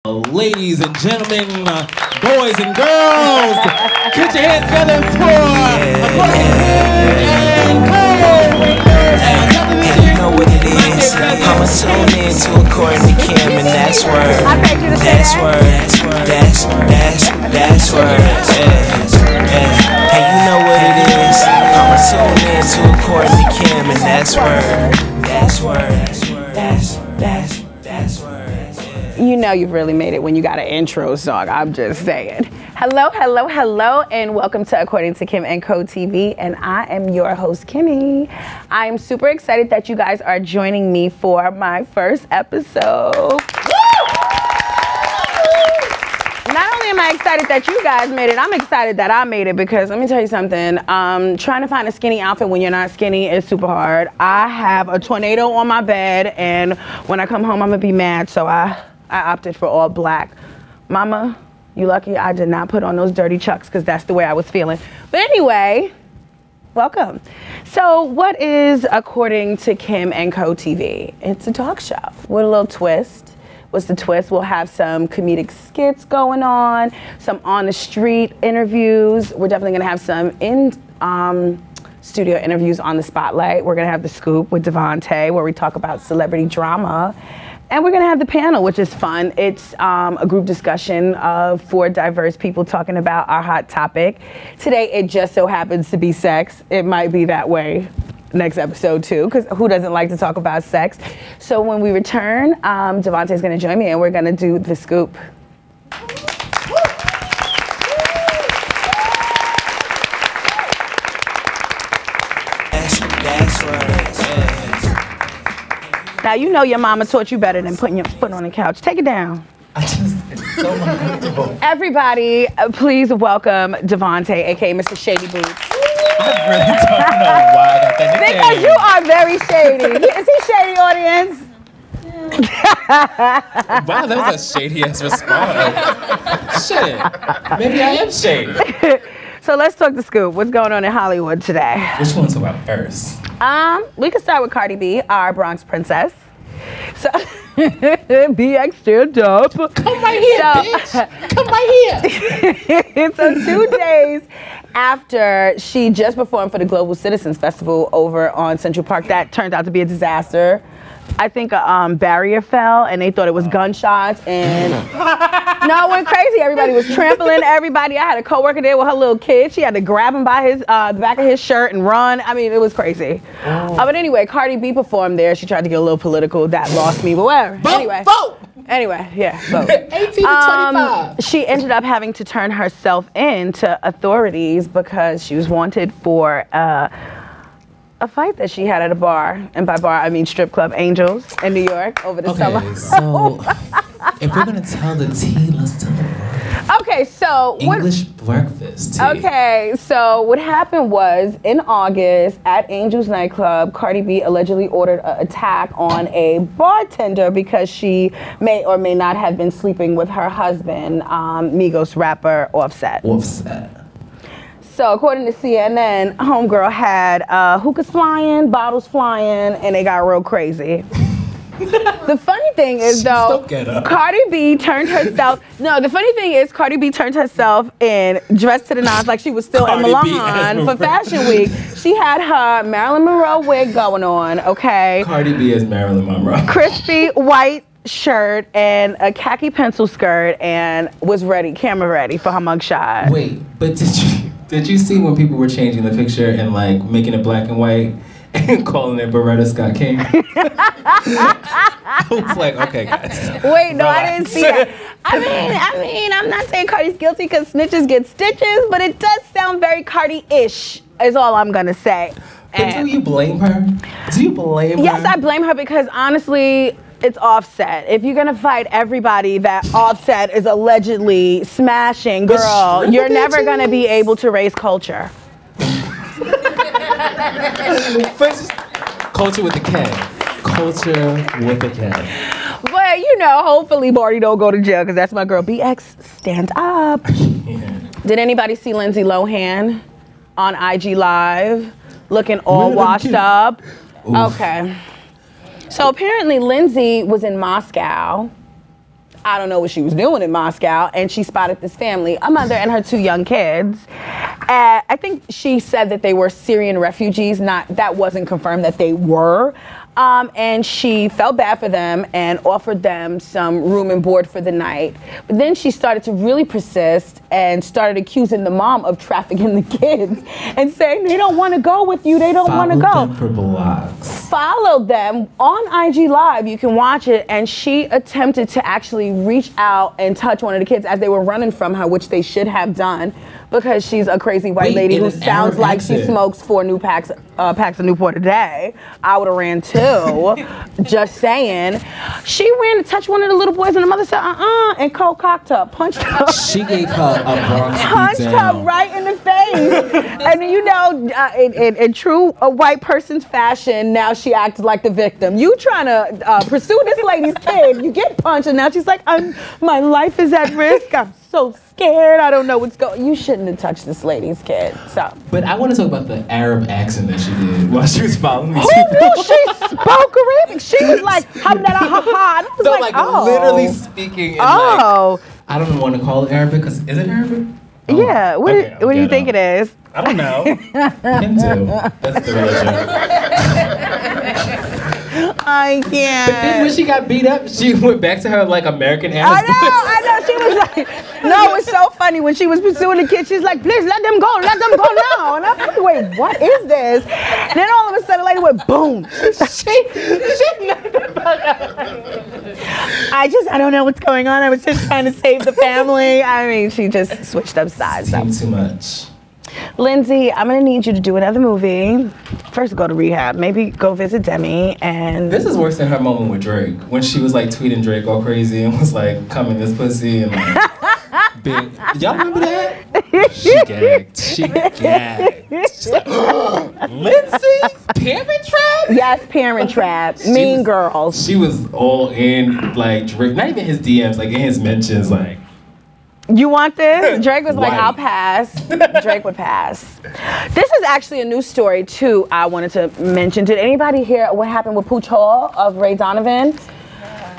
Ladies and gentlemen, boys and girls, put your hands together for According to Kim And you know what it is. I'ma tune in to According to Kim, and that's word. That's word. That's word. Hey, you know what it is. I'ma tune in to According to Kim, and that's word. That's word. That's word. You know you've really made it when you got an intro song, I'm just saying. Hello, and welcome to According to Kim & Co. TV, and I am your host, Kimmy. I am super excited that you guys are joining me for my first episode. Not only am I excited that you guys made it, I'm excited that I made it because let me tell you something, trying to find a skinny outfit when you're not skinny is super hard. I have a tornado on my bed, and when I come home, I'm gonna be mad, so I opted for all black. Mama, you lucky I did not put on those dirty Chucks because that's the way I was feeling. But anyway, welcome. So what is According to Kim & Co. TV? It's a talk show with a little twist. What's the twist? We'll have some comedic skits going on, some on the street interviews. We're definitely gonna have some in studio interviews on the Spotlight. We're gonna have the Scoop with Devontae where we talk about celebrity drama. And we're gonna have the panel, which is fun. It's a group discussion of 4 diverse people talking about our hot topic. Today, it just so happens to be sex. It might be that way next episode too, because who doesn't like to talk about sex? So when we return, Devontae's gonna join me and we're gonna do the Scoop. Now you know your mama taught you better than putting your foot on the couch. Take it down. It's so uncomfortable. Everybody, please welcome Devontae, aka Mr. Shady Boots. I really don't know why I got that nickname. Because you are very shady. Is he shady, audience? Wow, that was a shady ass response. Shit, maybe I am shady. So let's talk the Scoop. What's going on in Hollywood today? Which one's about first? We can start with Cardi B, our Bronx princess. So, BX stand up. Come right here, bitch. Come right here. So 2 days after she just performed for the Global Citizens Festival over on Central Park, that turned out to be a disaster. I think a barrier fell and they thought it was gunshots and no, it went crazy. Everybody was trampling everybody. I had a coworker there with her little kid. She had to grab him by his the back of his shirt and run. I mean, it was crazy. But anyway, Cardi B performed there. She tried to get a little political. That lost me, but whatever. Anyway, yeah, vote. 18 to 25. She ended up having to turn herself in to authorities because she was wanted for a fight that she had at a bar, and by bar I mean strip club Angels in New York over the summer. So if we're gonna tell the tea, let's tell the world. Okay, so English breakfast tea. Okay, so what happened was in August at Angels nightclub, Cardi B allegedly ordered an attack on a bartender because she may or may not have been sleeping with her husband, Migos rapper Offset. So according to CNN, homegirl had hookahs flying, bottles flying, and they got real crazy. The funny thing is though, Cardi B turned herself, Cardi B turned herself in, dressed to the nines like she was still in Milan for Fashion Week. She had her Marilyn Monroe wig going on, okay? Cardi B is Marilyn Monroe. Crispy white shirt and a khaki pencil skirt and was ready, camera ready for her mugshot. Wait, but did you see when people were changing the picture and like making it black and white and calling it Beretta Scott King? I was like, okay, guys. Wait, no, I didn't see that. I mean, I'm not saying Cardi's guilty because snitches get stitches, but it does sound very Cardi-ish, is all I'm gonna say. But do you blame her? Yes, I blame her because honestly, it's Offset. If you're gonna fight everybody that Offset is allegedly smashing, girl, you're never gonna be able to raise culture. Culture with a K. Culture with a K. But you know, hopefully Barty don't go to jail because that's my girl. BX, stand up. Yeah. Did anybody see Lindsay Lohan on IG Live looking all washed up? Oof. Okay. So apparently Lindsay was in Moscow I don't know what she was doing in Moscow, and she spotted this family, a mother and her 2 young kids. I think she said that they were Syrian refugees. That wasn't confirmed that they were. And she felt bad for them and offered them some room and board for the night. But then she started to really persist and started accusing the mom of trafficking the kids and saying they don't want to go with you. They don't want to go. Followed them for blocks. Followed them on IG Live. You can watch it. And she attempted to actually reach out and touch one of the kids as they were running from her, which they should have done, because she's a crazy white lady who sounds like she smokes 4 new packs of Newport a day. I would have ran too. Just saying. She ran to touch one of the little boys, and the mother said, and cocked her, punched her. She gave her a Bronx Punched her right in the face. And you know, in true white person's fashion, now she acted like the victim. You trying to pursue this lady's kid, you get punched, and now she's like, my life is at risk. I'm so scared. I don't know what's going. You shouldn't have touched this lady's kid. So. But I want to talk about the Arab accent that she did while she was following me. Who knew she spoke Arabic? She was like, ha ha. I was So like, oh. literally speaking in like, I don't want to call it Arabic because is it Arabic? Oh, yeah. What do you think it is? I don't know. Hindu. That's the religion. I can't. But then when she got beat up, she went back to her like American Anna's I know. She was like, no, it's so funny when she was pursuing the kid. She's like, please let them go now. And I'm like, wait, what is this? And then all of a sudden, the lady went boom. I don't know what's going on. I was just trying to save the family. I mean, she just switched up sides. Too much. Lindsay, I'm gonna need you to do another movie. First, go to rehab. Maybe go visit Demi. And this is worse than her moment with Drake when she was like tweeting Drake all crazy and was like, "Come in this pussy," and like, big. Y'all remember that? She gagged. She's like, Lindsay, Parent Trap. Yes, Parent Trap. Mean Girls. She was all in like Drake. Not even his DMs, like in his mentions, like. You want this? Drake was like, I'll pass. Drake would pass. This is actually a news story, too, I wanted to mention. Did anybody hear what happened with Pooch Hall of Ray Donovan?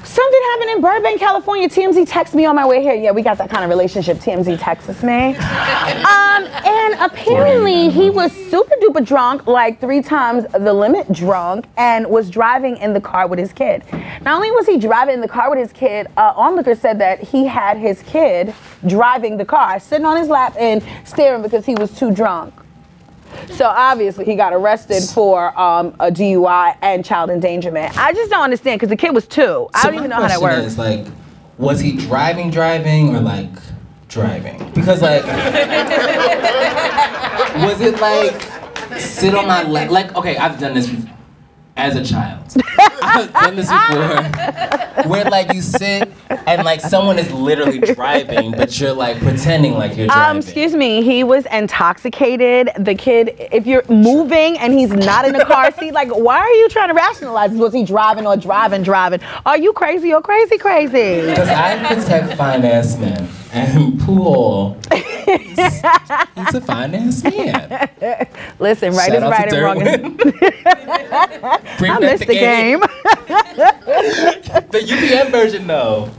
Something happened in Burbank, California. TMZ texted me on my way here. Yeah, we got that kind of relationship. TMZ texts me. And apparently he was super duper drunk, like 3 times the limit drunk, and was driving in the car with his kid. Not only was he driving in the car with his kid, onlooker said that he had his kid driving the car, sitting on his lap and staring because he was too drunk. So obviously he got arrested for a DUI and child endangerment. I just don't understand because the kid was 2. I don't even know how that works. Is, like, was he driving or like driving? Because like, was it like sit on my lap? Like, okay, I've done this as a child. I've done this before, where like you sit and like someone is literally driving, but you're like pretending like you're driving. Excuse me, he was intoxicated. The kid, if you're moving and he's not in the car seat, like why are you trying to rationalize? Was he driving or driving? Are you crazy or crazy? Because I protect fine ass men, and Pool, he's a fine ass man. Listen, right is right and wrong is. I missed the game. The UPN version, though,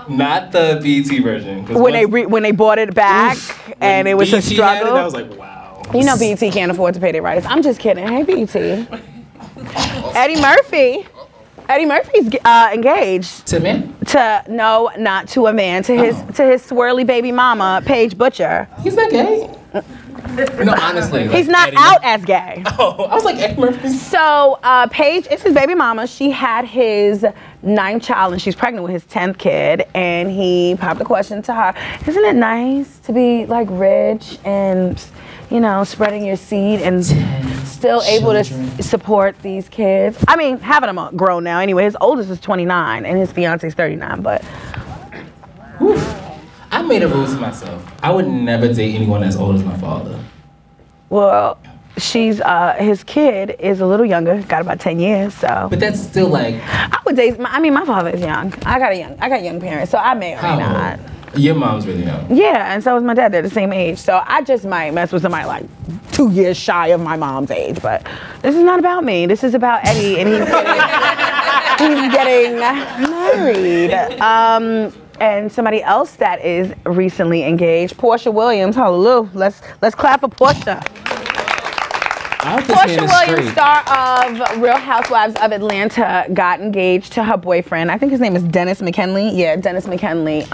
not the BET version. When they bought it back and it was BET a struggle. I was like, wow. You know BET can't afford to pay their writers. I'm just kidding. Hey BET. Eddie Murphy's engaged. To men? No, not to a man. To his swirly baby mama, Paige Butcher. He's not gay. No, honestly. He's not Eddie out as gay. Oh, I was like, Eddie Murphy. So Paige is his baby mama. She had his 9th child and she's pregnant with his 10th kid. And he popped a question to her. Isn't it nice to be like rich and, you know, spreading your seed and still able to support these kids? I mean, having them grown now anyway. His oldest is 29 and his fiance's 39, but. Oof. I made a rule to myself. I would never date anyone as old as my father. Well, his kid is a little younger, got about 10 years, so. But that's still like. I would date, my father is young. I got young parents, so I may or may not. Your mom's really young. Yeah, and so is my dad. They're the same age. So I just might mess with somebody like 2 years shy of my mom's age. But this is not about me. This is about Eddie, and he's getting married. And somebody else that is recently engaged, Portia Williams. Hallelujah. Let's clap for Portia. Portia Williams, star of Real Housewives of Atlanta, got engaged to her boyfriend. I think his name is Dennis McKinley. Yeah, Dennis McKinley.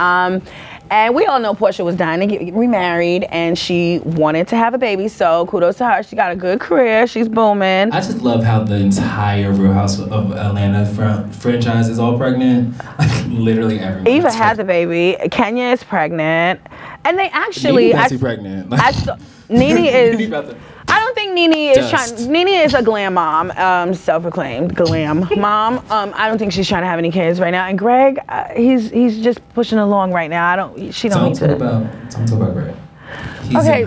And we all know Portia was dying to get remarried, and she wanted to have a baby. So kudos to her. She got a good career. She's booming. I just love how the entire Real House of Atlanta franchise is all pregnant. Like literally everyone. Eva has a baby. Kenya is pregnant, and they actually. Nene pregnant. Nene is. I don't think Nene is trying. Nene is a glam mom, self-proclaimed glam mom. I don't think she's trying to have any kids right now. And Greg, he's just pushing along right now. She don't need to. Talk about Greg. He's okay,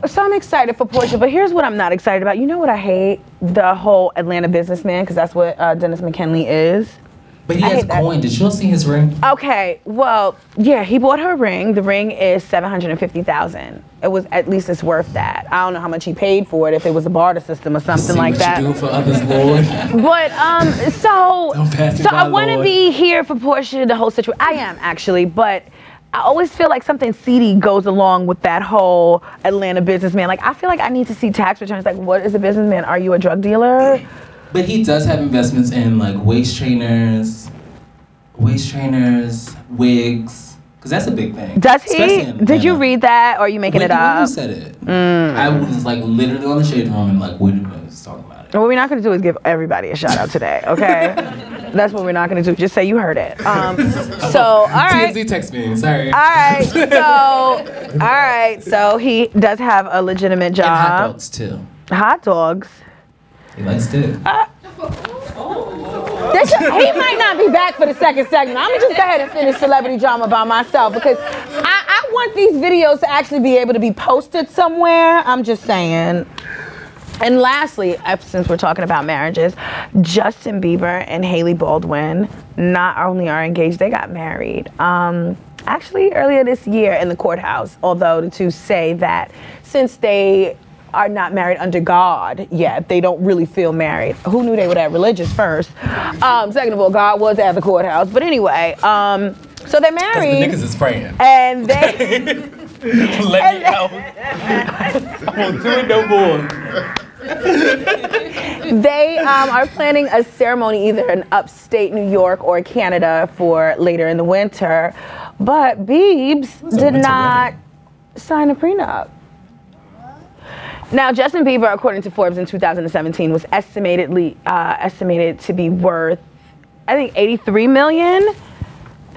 so I'm excited for Portia, but here's what I'm not excited about. You know what I hate? The whole Atlanta businessman, because that's what Dennis McKinley is. But he has coin. Did you see his ring? Okay, well, yeah, he bought her ring. The ring is $750,000. It was, at least it's worth that. I don't know how much he paid for it, if it was a barter system or something like that. You do for others, Lord. But so I want to be here for Portia, the whole situation. I am actually, but I always feel like something seedy goes along with that whole Atlanta businessman. Like, I feel like I need to see tax returns. Like, what is a businessman? Are you a drug dealer? But he does have investments in like waist trainers, wigs, because that's a big thing. Does he? Did you read that, or are you making it up? Who said it? I was like literally on the shade room and like, what was talking about it? What we're not going to do is give everybody a shout out today, okay? That's what we're not going to do. Just say you heard it. So, all right. TMZ text me, sorry. All right, so he does have a legitimate job. And hot dogs too. Hot dogs. He likes dick. He might not be back for the second segment. I'm gonna just go ahead and finish celebrity drama by myself, because I want these videos to actually be able to be posted somewhere. I'm just saying. And lastly, since we're talking about marriages, Justin Bieber and Hailey Baldwin not only are engaged, they got married. Actually, earlier this year in the courthouse, although the two say that since they are not married under God yet, they don't really feel married. Who knew they were that religious first? Second of all, God was at the courthouse. But anyway, so they're married. The niggas is praying. And they... Let me out. I won't do it no more. They are planning a ceremony either in upstate New York or Canada for later in the winter. But Biebs did not sign a prenup. Now, Justin Bieber, according to Forbes in 2017, was estimated to be worth, I think, $83 million.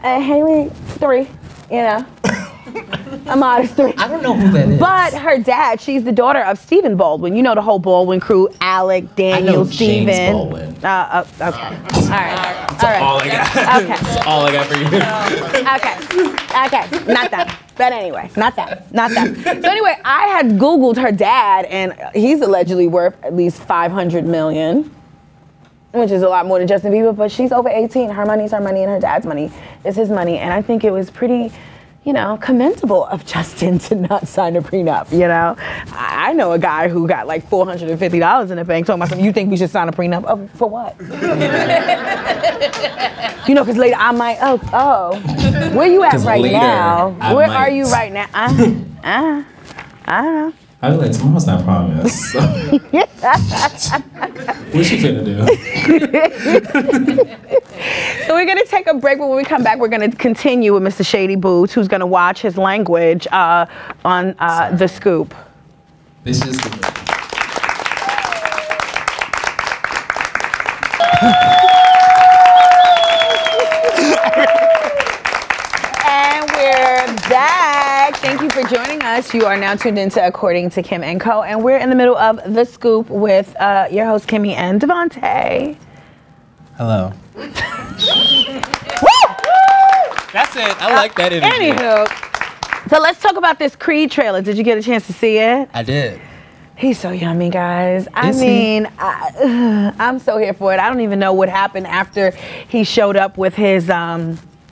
And Hailey, 3, you know. A modest 3. I don't know who that is. But her dad, she's the daughter of Stephen Baldwin. You know the whole Baldwin crew, Alec, Daniel, Stephen. James Baldwin. Okay. All right. That's all I got. Okay. That's all I got for you. Okay. Not that. But anyway, not that. So anyway, I had Googled her dad, and he's allegedly worth at least $500 million, which is a lot more than Justin Bieber, but she's over 18. Her money's her money, and her dad's money is his money. And I think it was pretty, commendable of Justin to not sign a prenup, I know a guy who got like $450 in the bank talking about something. You think we should sign a prenup? Oh, for what? Because later I might, where you at right now? Where are you right now? I don't know. I'd be like, tomorrow's not promised. So. What you finna do? So we're gonna take a break, but when we come back, we're gonna continue with Mr. Shady Boots, who's gonna watch his language on The Scoop. This is And we're back. Thank you for joining us. You are now tuned into According to Kim & Co. And we're in the middle of The Scoop with your host, Kimmy and Devontae. Hello. Woo! That's it. I like that energy. Anywho, so let's talk about this Creed trailer. Did you get a chance to see it? I did. He's so yummy, guys. I'm so here for it. I don't even know what happened after he showed up with his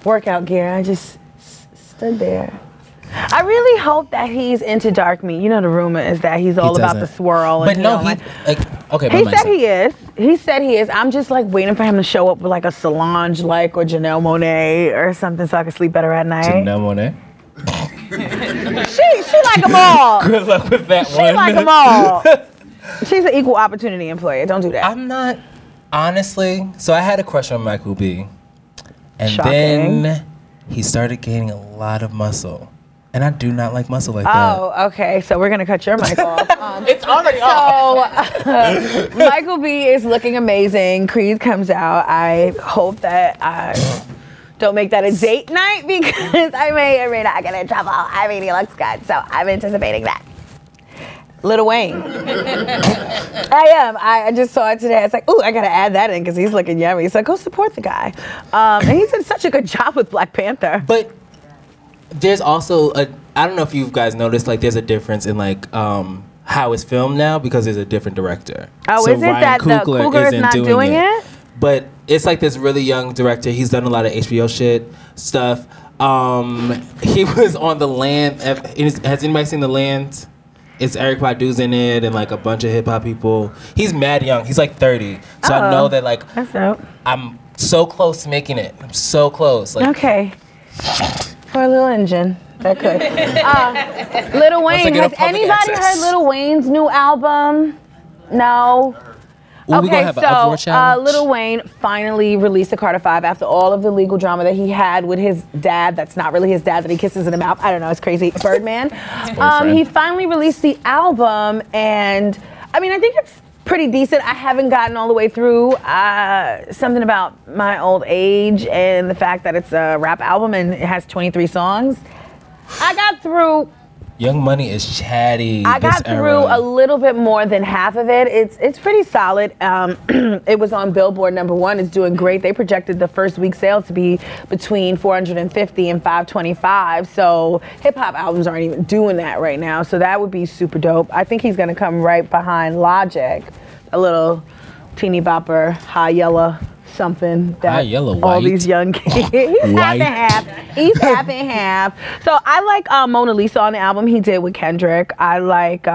workout gear. I just stood there. I really hope that he's into dark meat. The rumor is that he's all about the swirl. But no, Okay, He said he is. He said he is. I'm just like waiting for him to show up with like a Solange like or Janelle Monáe or something so I can sleep better at night. Janelle Monáe. She like them all. Good luck with that one. She like them all. She's an equal opportunity employer. Don't do that. I'm not, honestly. So I had a crush on Michael B. And Shocking. then he started gaining a lot of muscle. And I do not like muscle like that. Oh, okay. So we're gonna cut your mic off. It's already off. So Michael B is looking amazing. Creed comes out. I hope that I don't make that a date night because I may or may not get in trouble. I mean, he looks good, so I'm anticipating that. Lil Wayne. I am. I just saw it today. I was like, ooh, I gotta add that in because he's looking yummy. So go support the guy. And he did such a good job with Black Panther. But there's also I don't know if you guys noticed, like there's a difference in like how it's filmed now because there's a different director. Oh, so is it Ryan that the Coogler is isn't not doing it? But it's like this really young director. He's done a lot of HBO stuff. He was on The Land. Has anybody seen The Land? It's Eric Badu's in it and like a bunch of hip hop people. He's mad young. He's like 30. So I know that like that's dope. I'm so close to making it. I'm so close. Like, Okay. For a little engine. That could. Lil Wayne. Has anybody heard Lil Wayne's new album? No. Ooh, we gonna have an uproar challenge? Lil Wayne finally released the Carter 5 after all of the legal drama that he had with his dad. That's not really his dad that he kisses in the mouth. I don't know. It's crazy. Birdman. He finally released the album, and I mean, I think it's pretty decent. I haven't gotten all the way through. Something about my old age and the fact that it's a rap album and it has 23 songs. I got through. Young Money is chatty. I got through a little bit more than half of it. It's pretty solid. It was on Billboard #1. It's doing great. They projected the first week sales to be between 450 and 525. So hip hop albums aren't even doing that right now. So that would be super dope. I think he's gonna come right behind Logic, a little teeny bopper, high yellow something that High yellow, all white. these young kids. He's half and half. He's half and half. So I like Mona Lisa on the album he did with Kendrick. I like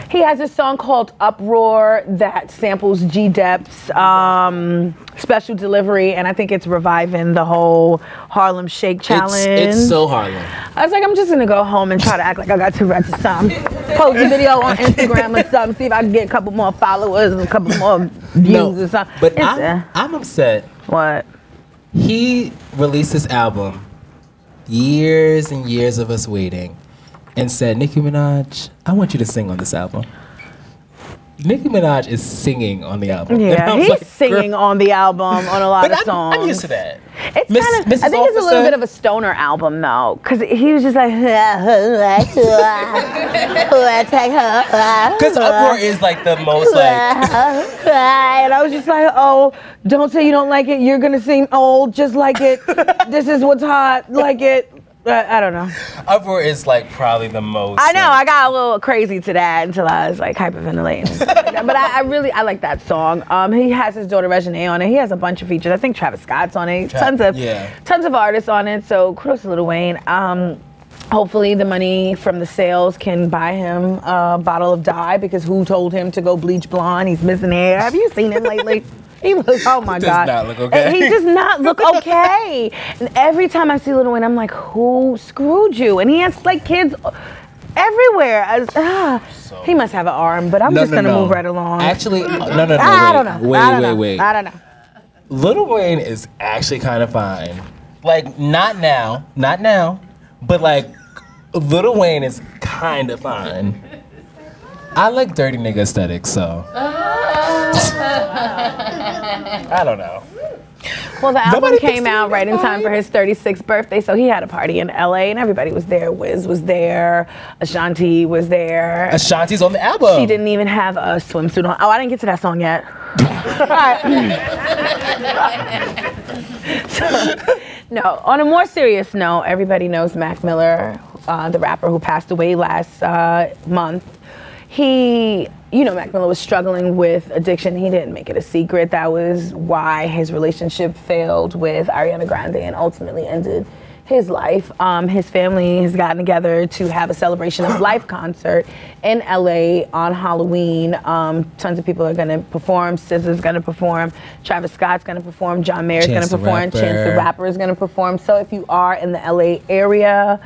he has a song called Uproar that samples G-Dep's Special Delivery, and I think it's reviving the whole Harlem Shake challenge. It's so Harlem. I was like, I'm just gonna go home and try to act like I got Tourette's or something. Post a video on Instagram or something, see if I can get a couple more followers and a couple more views or something. But I'm upset. What? He released this album, years and years of us waiting, and said, Nicki Minaj, I want you to sing on this album. Nicki Minaj is singing on the album. Yeah, he's singing on the album on a lot of songs. I'm used to that. It's kind of. I think it's a little bit of a stoner album though, because he was just like, because Uproar is like the most like. And I was just like, oh, don't say you don't like it. You're gonna sing old, just like it. This is what's hot, like it. I don't know. Uproar is like probably the most. I know. I got a little crazy to that until I was like hyperventilating and stuff like that. But I really like that song. He has his daughter Reginae on it. He has a bunch of features. I think Travis Scott's on it. Tons of artists on it. So kudos to Lil Wayne. Hopefully the money from the sales can buy him a bottle of dye because who told him to go bleach blonde? He's missing hair. Have you seen him lately? He looks, oh my God. Does not look okay. He does not look okay. And every time I see Lil Wayne, I'm like, who screwed you? And he has like kids everywhere. He must have an arm, but I'm just going to move right along. Actually, no. I don't know. Wait. I don't know. Lil Wayne is actually kind of fine. Like, not now, but like, Lil Wayne is kind of fine. I like dirty nigga aesthetics, so. I don't know. Well, the album came out right in time for his 36th birthday, so he had a party in LA and everybody was there. Wiz was there, Ashanti was there. Ashanti's on the album. She didn't even have a swimsuit on. Oh, I didn't get to that song yet. No, on a more serious note, everybody knows Mac Miller, the rapper who passed away last month. Mac Miller was struggling with addiction. He didn't make it a secret. That was why his relationship failed with Ariana Grande and ultimately ended his life. His family has gotten together to have a celebration of life concert in LA on Halloween. Tons of people are going to perform. SZA's going to perform. Travis Scott's going to perform. John Mayer's going to perform. Chance the Rapper is going to perform. So if you are in the LA area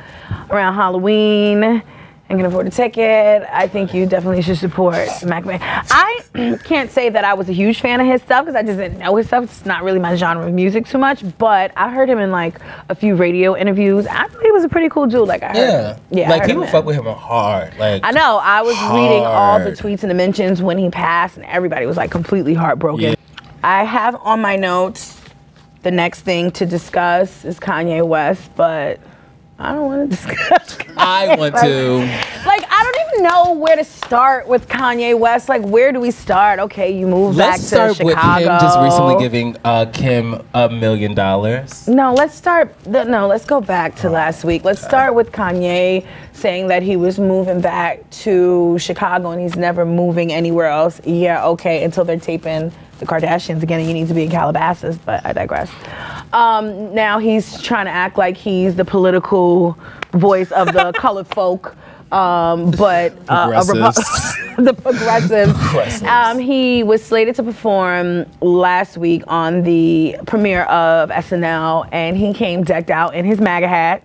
around Halloween and can afford a ticket, I think you definitely should support Mac Man. I can't say that I was a huge fan of his stuff because I just didn't know his stuff. It's not really my genre of music too much, but I heard him in like a few radio interviews. I thought he was a pretty cool dude. Like I heard him. Yeah, like people fuck with him hard. Like I know. I was reading all the tweets and the mentions when he passed, and everybody was like completely heartbroken. Yeah. I have on my notes the next thing to discuss is Kanye West, but I don't want to discuss Kanye. I want to. Like, I don't even know where to start with Kanye West. Like, where do we start? Okay, you moved back to Chicago. Let's start with him just recently giving Kim $1 million. No, let's go back to last week. Let's start with Kanye saying that he was moving back to Chicago and he's never moving anywhere else. Yeah, okay, until they're taping the Kardashians again and you need to be in Calabasas, but I digress. Now he's trying to act like he's the political voice of the colored folk, but the progressives. He was slated to perform last week on the premiere of SNL, and he came decked out in his MAGA hat.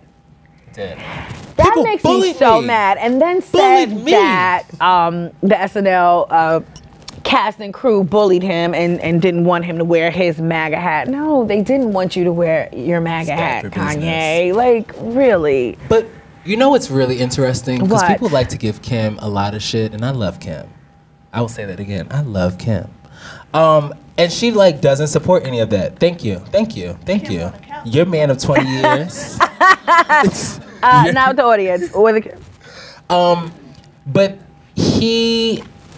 That makes me so mad. And then said that the SNL cast and crew bullied him and didn't want him to wear his MAGA hat. No, they didn't want you to wear your MAGA hat, Kanye. Like, really. But you know what's really interesting? Because people like to give Kim a lot of shit, and I love Kim. I will say that again. I love Kim. And she like doesn't support any of that. Thank you. You're a man of 20 years. Now with the audience. But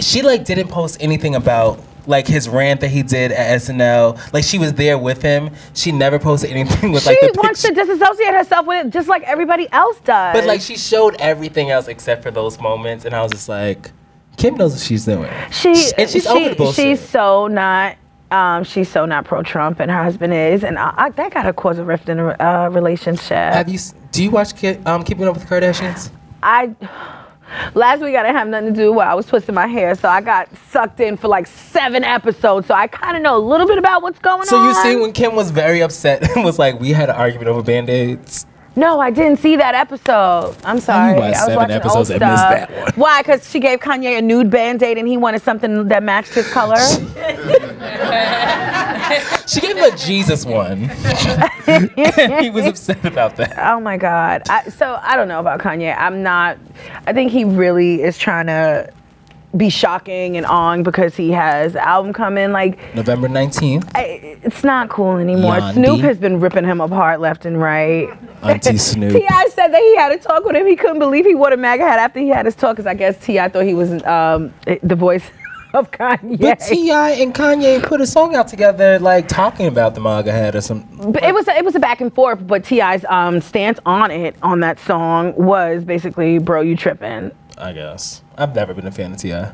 she like didn't post anything about like his rant that he did at SNL. Like she was there with him. She never posted anything with like the She wants to disassociate herself with it just like everybody else does. But like she showed everything else except for those moments, and I was just like, Kim knows what she's doing. She's over the bullshit. She's so not pro-Trump, and her husband is, and that gotta cause a rift in a relationship. Do you watch Keeping Up with the Kardashians? Last week I didn't have nothing to do while I was twisting my hair, so I got sucked in for like 7 episodes, so I kind of know a little bit about what's going on. So you see when Kim was very upset and was like, we had an argument over Band-Aids? No, I didn't see that episode. I'm sorry. You watched 7 episodes and missed that one. Why? Because she gave Kanye a nude Band-Aid and he wanted something that matched his color? She gave him a Jesus one. He was upset about that. Oh my God. So I don't know about Kanye. I think he really is trying to be shocking and on because he has an album coming like November 19th. It's not cool anymore. Yandi. Snoop has been ripping him apart left and right. Auntie Snoop. T.I. said that he had a talk with him. He couldn't believe he wore a MAGA hat after he had his talk because I guess T.I. thought he was the voice of Kanye. But T.I. and Kanye put a song out together like talking about the MAGA hat or something. But it was a back and forth, but T.I.'s stance on that song was basically, bro, you tripping. I guess. I've never been a fan of T.I.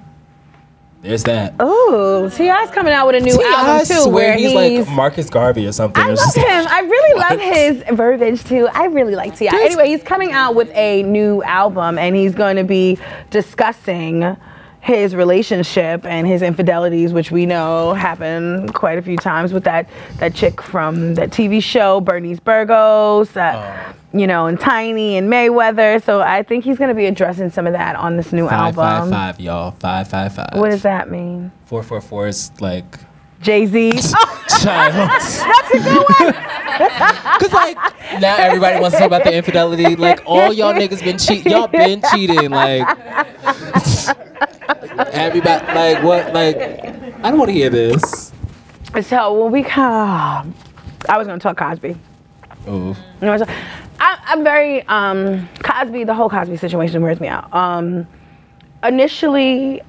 There's that. Oh, T.I.'s coming out with a new album too. Where he's like Marcus Garvey or something. I love him. I really love his verbiage too. I really like T.I. Anyway, he's coming out with a new album and he's going to be discussing his relationship and his infidelities, which we know happen quite a few times with that chick from that TV show, Bernice Burgos, and Tiny and Mayweather. So I think he's going to be addressing some of that on this new album. 555, y'all. 555. What does that mean? 444 is like Jay-Z. Child. That's a good one. Cause like now everybody wants to talk about the infidelity. Like all y'all niggas been cheating. Y'all been cheating. Like everybody. Like what? Like I don't want to hear this. So when I was gonna talk Cosby. Ooh. I'm very Cosby. The whole Cosby situation wears me out. Initially,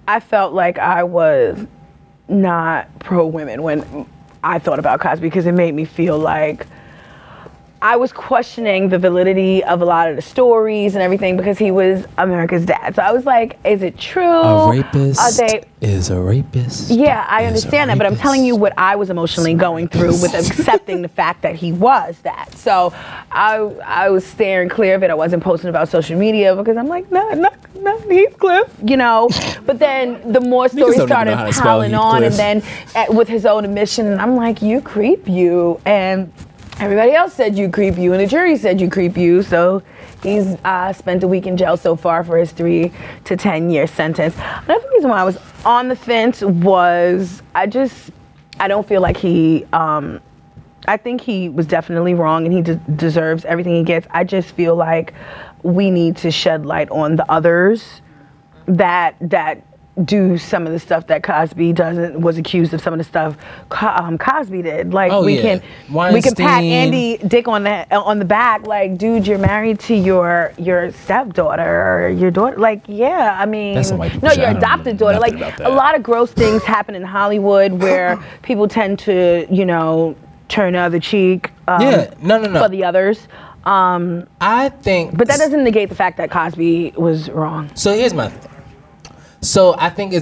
I felt like I was not pro women when I thought about Cosby because it made me feel like I was questioning the validity of a lot of the stories and everything because he was America's dad. So I was like, is it true? A rapist is a rapist. Yeah, I understand that, but I'm telling you what I was emotionally going through with accepting the fact that he was that. So I was steering clear of it. I wasn't posting about social media because I'm like, no, Heathcliff, you know. But then the more stories started piling on, and then with his own admission, and I'm like, you creep you, and everybody else said you creep you, and the jury said you creep you. So he's spent a week in jail so far for his 3 to 10 year sentence. Another reason why I was on the fence was I don't feel like he, I think he was definitely wrong and he deserves everything he gets. I just feel like we need to shed light on the others that do some of the stuff that Cosby was accused of, some of the stuff Cosby did. Like we can pat Andy Dick on the back, like, dude, you're married to your stepdaughter or your daughter. Like, yeah, I mean, your adopted daughter. Like, a lot of gross things happen in Hollywood where people tend to, you know, turn the other cheek for the others. I think, but that doesn't negate the fact that Cosby was wrong. So here's my thing. So I think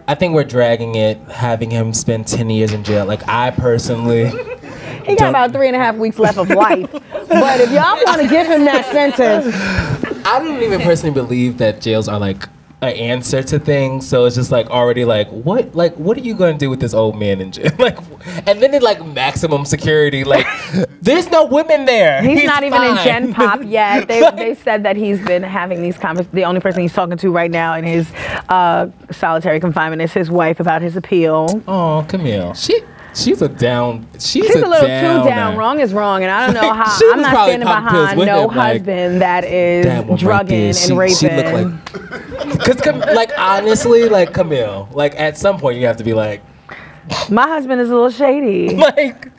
I think we're dragging it, having him spend 10 years in jail. Like, I personally... He got about 3.5 weeks left of life. But if y'all want to give him that sentence... I don't even personally believe that jails are, like, an answer to things. So it's just, like, already, like, what are you going to do with this old man in jail? Like, and then in, like, maximum security, like, there's no women there. He's not even in Gen Pop yet. They said that he's been having these conversations. The only person he's talking to right now in his solitary confinement is his wife about his appeal. Oh, Camille. She's a little too down. Wrong is wrong, and I don't know how. I'm not standing behind no husband that is drugging and raping. She looked like, because, like, honestly, like, Camille, like, at some point you have to be like, my husband is a little shady. Like,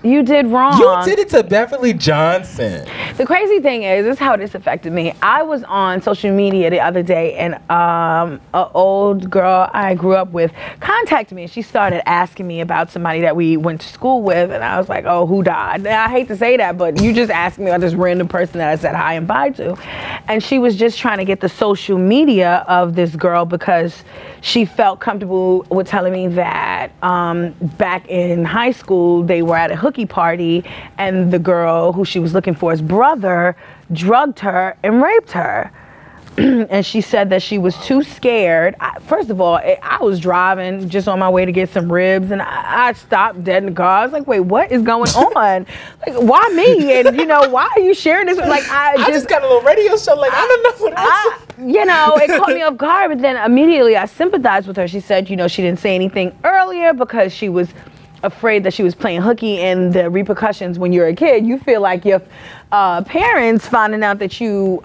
you did wrong. You did it to Beverly Johnson. The crazy thing is, this is how this affected me. I was on social media the other day, and an old girl I grew up with contacted me, and she started asking me about somebody that we went to school with, and I was like, oh, who died? Now, I hate to say that, but you just asked me about this random person that I said hi and bye to. And she was just trying to get the social media of this girl because she felt comfortable with telling me that back in high school, they were at a hooky party, and the girl who she was looking for's brother drugged her and raped her. And she said that she was too scared. First of all, I was driving just on my way to get some ribs, and I stopped dead in the car. I was like, wait, what is going on? Like, why me? And, you know, why are you sharing this? Like, I just got a little radio show. Like, I don't know what else. You know, it caught me off guard, but then immediately I sympathized with her. She said, you know, she didn't say anything earlier because she was afraid that she was playing hooky, and the repercussions when you're a kid, you feel like your parents finding out that you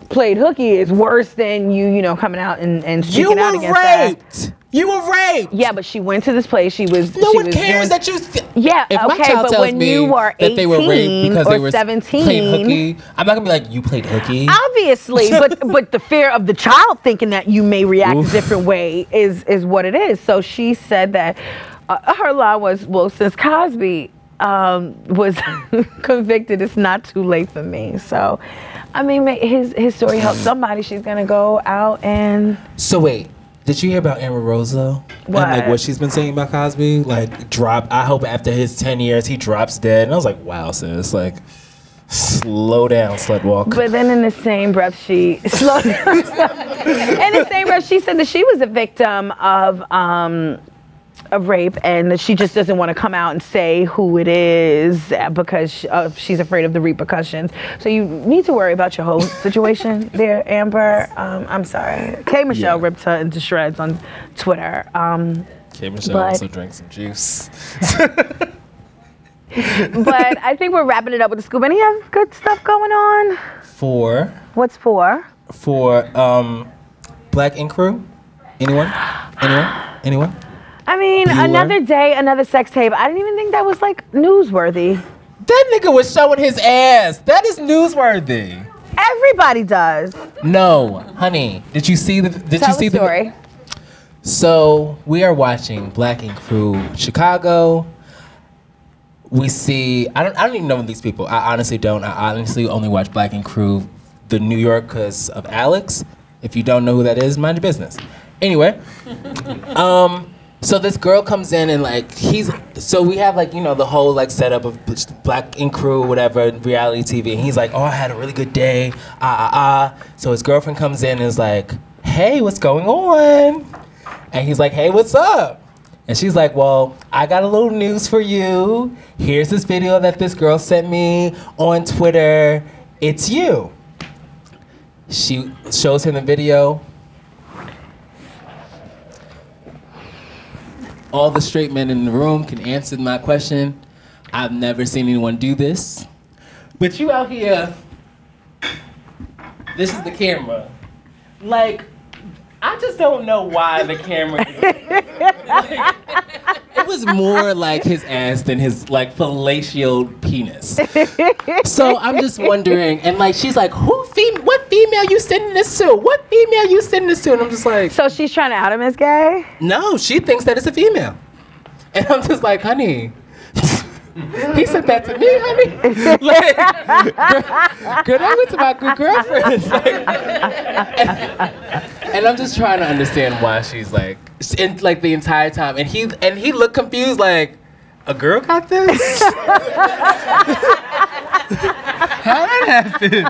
played hooky is worse than you know, coming out and speaking out against that. You were raped. Yeah, but she went to this place. No one cares that you. Yeah, if my okay, child but tells when me you were 18 that they were raped because or they were 17, playing hooky, I'm not gonna be like, you played hooky. Obviously, but the fear of the child thinking that you may react a different way is what it is. So she said that her line was, well, since Cosby was convicted, it's not too late for me. So, I mean, his story helped somebody. She's gonna go out and. So wait. Did you hear about Amber Rose though? What? And like what she's been saying about Cosby? Like, I hope after his 10 years he drops dead. And I was like, wow, sis, like, slow down, slut walk. But then in the same breath, she slowed down. In the same breath, she said that she was a victim of rape, and that she just doesn't want to come out and say who it is because she's afraid of the repercussions. So you need to worry about your whole situation there, Amber. I'm sorry. K. Michelle ripped her into shreds on Twitter. K. Michelle also drank some juice. But I think we're wrapping it up with the scoop. Any other good stuff going on? What's for? Black Ink Crew? Anyone? I mean, another day, another sex tape. I didn't even think that was, like, newsworthy. That nigga was showing his ass. That is newsworthy. Everybody does. No, honey. Did you see the story? So we are watching Black Ink Crew Chicago. we see, I don't even know these people. I honestly don't. I honestly only watch Black Ink Crew, the New York, because of Alex. If you don't know who that is, mind your business. Anyway, so this girl comes in and like, so we have like, you know, the whole like setup of Black Ink Crew, whatever, reality TV. And he's like, oh, I had a really good day, So his girlfriend comes in and is like, hey, what's going on? And he's like, hey, what's up? And she's like, well, I got a little news for you. Here's this video that this girl sent me on Twitter. It's you. She shows him the video. All the straight men in the room can answer my question. I've never seen anyone do this. But you out here, this is the camera. Like, I just don't know why the camera like, it was more like his ass than his like fellatio penis. So I'm just wondering, and like she's like, what female you sending this to? What female you sending this to? And I'm just like, so she's trying to out him as gay? No, she thinks that it's a female. And I'm just like, honey, he said that to me, honey. Like, girl, that went to my good girlfriends. Like, and I'm just trying to understand why she's like, and like the entire time, and he looked confused, like, a girl got this? How did that happen?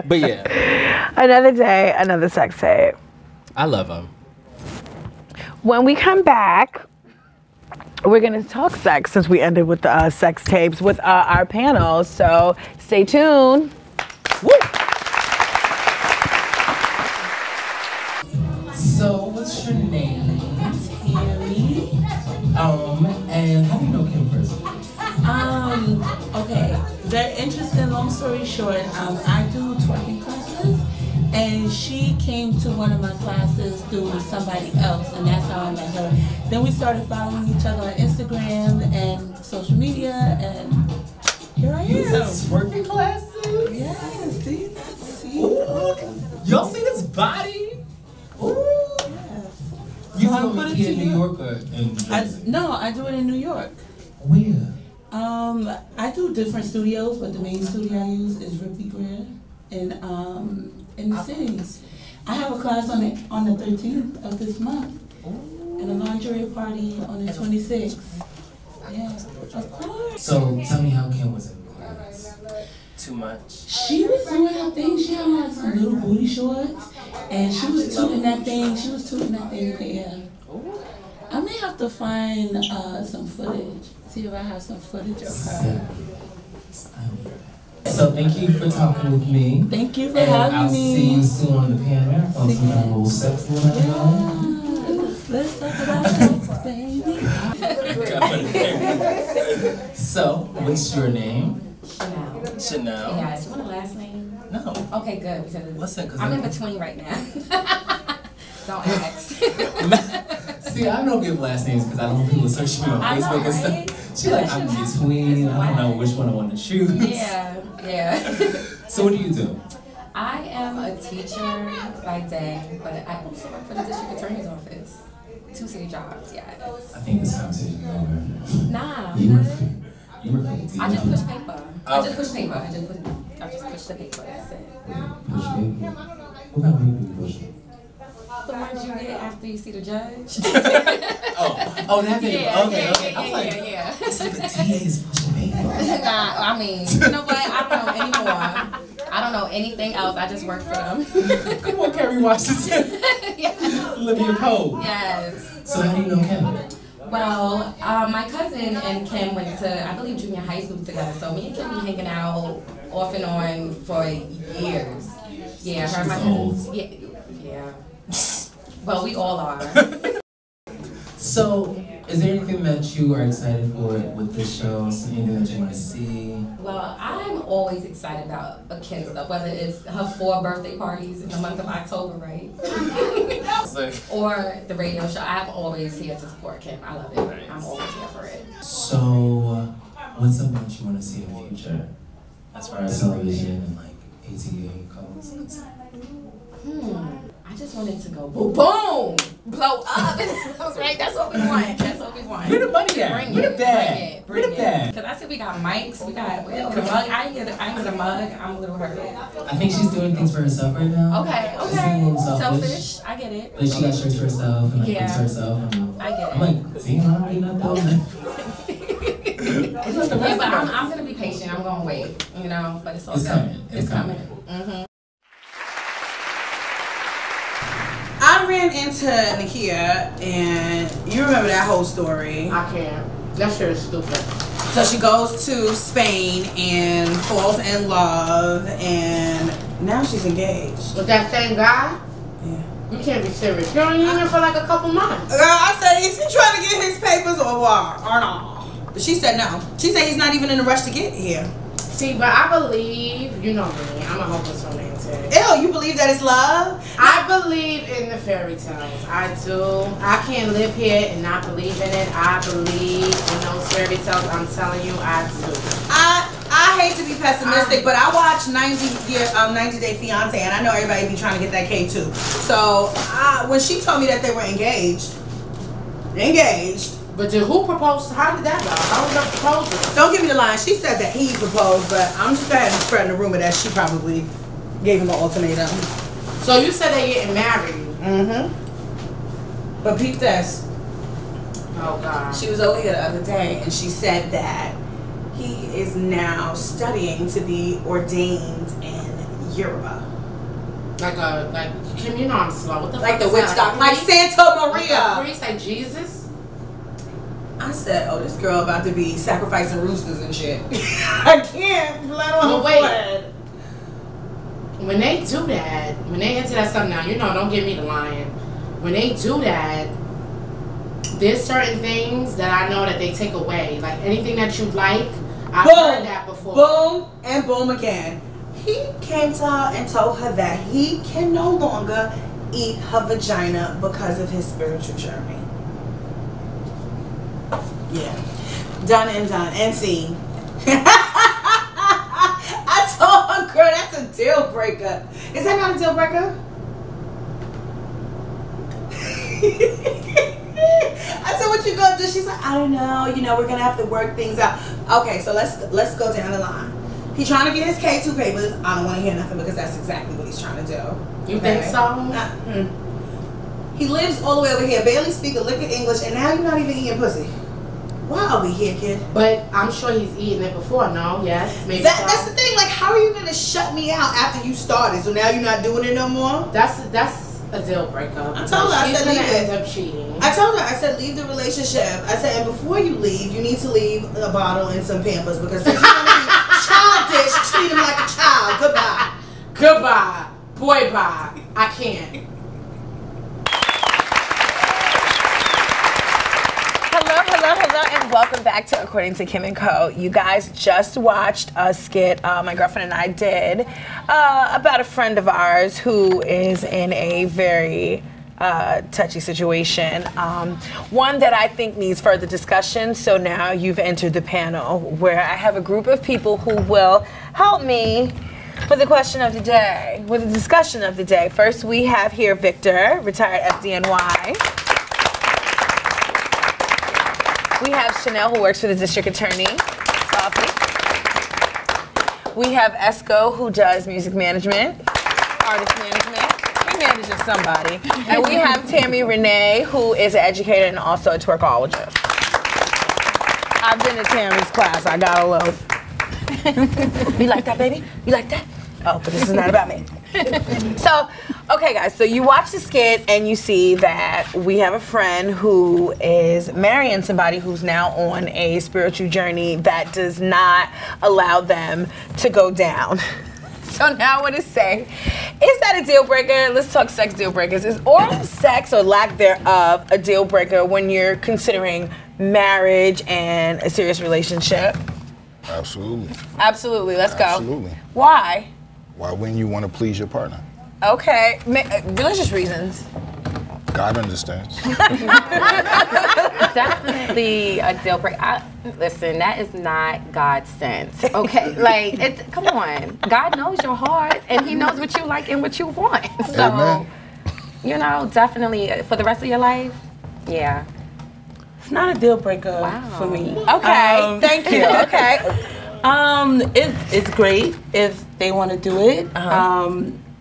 But yeah. Another day, another sex tape. I love him. When we come back, we're gonna talk sex since we ended with the sex tapes with our panel. So stay tuned. Woo. So what's your name? Tammy. And how do you know Kim personally? Okay. Very interesting, long story short, I do twerking classes, and she came to one of my classes through somebody else, and that's how I met her. Then we started following each other on Instagram and social media, and here I am. You have twerking classes? Yes, see? Y'all see this body? Ooh. Yes. You So put it in New York or in New Jersey? No, I do it in New York. Where? I do different studios, but the main studio I use is Rippy Greer in the cities. I have a class on the 13th of this month, and a lingerie party on the 26th. Yeah, of course. So tell me how Kim was in the class. Too much. She was doing her thing. She had on like some little booty shorts, and she was tooting that thing. She was tooting that thing in the air. I may have to find some footage. See if I have some footage of her. So thank you for talking with me. Thank you for and having I'll me. see you soon on the panel. On some kind of little sex one. Yes. Let's talk about sex, baby. So, what's your name? Chanel. Yeah, do you want a last name? No. Okay, good. Because Listen, I'm in between right now. Don't ask. See, I don't give last names because I don't want people to search me on I know, Facebook and right? stuff. She like, I'm in between. I don't know which one I want to choose. Yeah. So what do you do? I am a teacher by day, but I also work for the district attorney's office. 2 city jobs, yeah. I think this conversation is over. Nah. You work for the team. I just push paper. I just push paper. I just push the paper. That's it. Push paper? What kind of paper you pushing? The ones you get after you see the judge. oh, that paper. Yeah, Okay. I was like, yeah. it's like the TA is pushing paper. Nah, I mean, you know what? I don't know anymore. I don't know anything else. I just work for them. Come on, Kerry Washington. Yes. Olivia Pope. Yes. So how do you know Kim? Well, my cousin and Kim went to, I believe, junior high school together. So me and Kim be hanging out off and on for years. Yeah, her and my cousins. Yeah. Well, we all are. So, is there anything that you are excited for with this show? Anything that you want to see? Well, I'm always excited about a Kim stuff, whether it's her 4 birthday parties in the month of October, right? Or the radio show. I'm always here to support Kim. I love it. I'm always here for it. So, what's something that you want to see in the future? As far as television and like ATA calls? I just wanted to go boom, boom, blow up. Right? That's what we want. That's what we want. Where the money at? Bring Where it. the bag? Bring Where the bag? Because I said we got mics. We got the mug. I ain't get a mug. I'm a little hurt. I think she's doing things for herself right now. Okay. She's being a little Selfish. I get it. Like she got shirts for herself and like Yeah. things for herself. I get it. I'm like, see, I'm already not doing that. Yeah, but I'm gonna be patient. I'm gonna wait. You know, but it's okay. It's coming. It's coming. Mm-hmm. I ran into Nakia, and you remember that whole story. I can't. That shit is stupid. So she goes to Spain and falls in love, and now she's engaged. With that same guy? Yeah. You can't be serious. You only in here for like a couple months. Girl, I said, is he trying to get his papers or what? Or no? But she said no. She said he's not even in a rush to get here. See, but I believe, you know me, I'm a hopeless romantic. Ew, you believe that it's love? I believe in the fairy tales. I do. I can't live here and not believe in it. I believe in those fairy tales. I'm telling you, I do. I hate to be pessimistic, but I watched 90 Day Fiance, and I know everybody be trying to get that K too. So when she told me that they were engaged. But did who propose? How did that go? How was that proposal? Don't give me the line. She said that he proposed, but I'm just bad at spreading the rumor that she probably gave him an ultimatum. So you said they getting married. Mm-hmm. But peep this. Oh God. She was over here the other day, and she said that he is now studying to be ordained in Yoruba. Like Kim, you know I'm slow. What the Like fuck the is witch that? doctor. Like Santa Maria. Like a priest, like Jesus? I said, oh, this girl about to be sacrificing roosters and shit. I can't let on But her wait. forehead. When they do that, when they into that stuff now, you know, don't give me the lying. When they do that, there's certain things that I know that they take away. Like anything that you like, I've heard that before. Boom and boom again. He came to her and told her that he can no longer eat her vagina because of his spiritual journey. Yeah. Done and done. And seen. I told her, girl, that's a deal breaker. Is that not a deal breaker? I said, what you gonna do? She's like, I don't know. You know, we're gonna have to work things out. Okay, so let's go down the line. He's trying to get his K2 papers. I don't want to hear nothing because that's exactly what he's trying to do. You think so? He lives all the way over here, barely speak a lick of English, and now you're not even eating pussy. Why are we here, kid? But I'm sure he's eaten it before, no? Yes? Maybe That's the thing. Like, how are you gonna shut me out after you started? So now you're not doing it no more? That's a deal breaker. I told her, I she's said, gonna leave it. end up cheating. I told her, I said, leave the relationship. I said, and before you leave, you need to leave a bottle and some Pampers because since you're gonna be childish, treat him like a child. Goodbye. Goodbye. Boy, bye. I can't. Hello, and welcome back to According to Kim and Co. You guys just watched a skit my girlfriend and I did about a friend of ours who is in a very touchy situation. One that I think needs further discussion. So now you've entered the panel where I have a group of people who will help me with the question of the day, with the discussion of the day. First, we have here Victor, retired FDNY. We have Chanel, who works for the district attorney's office. We have Esco, who does music management, artist management. He manages somebody. And we have Tammy Renee, who is an educator and also a twerkologist. I've been to Tammy's class. I got a little. You like that, baby? You like that? Oh, but this is not about me. So, okay, guys, so you watch the skit and you see that we have a friend who is marrying somebody who's now on a spiritual journey that does not allow them to go down. So now I want to say, is that a deal breaker? Let's talk sex deal breakers. Is oral sex or lack thereof a deal breaker when you're considering marriage and a serious relationship? Absolutely. Absolutely, let's go. Absolutely. Why? Why wouldn't you want to please your partner? Okay, religious reasons. God understands. Definitely a deal breaker. Listen, that is not God's sense. Okay, like come on. God knows your heart, and He knows what you like and what you want. So, Amen. you know, definitely for the rest of your life, yeah. It's not a deal breaker for me. Okay, thank you. Okay. It's great if they want to do it.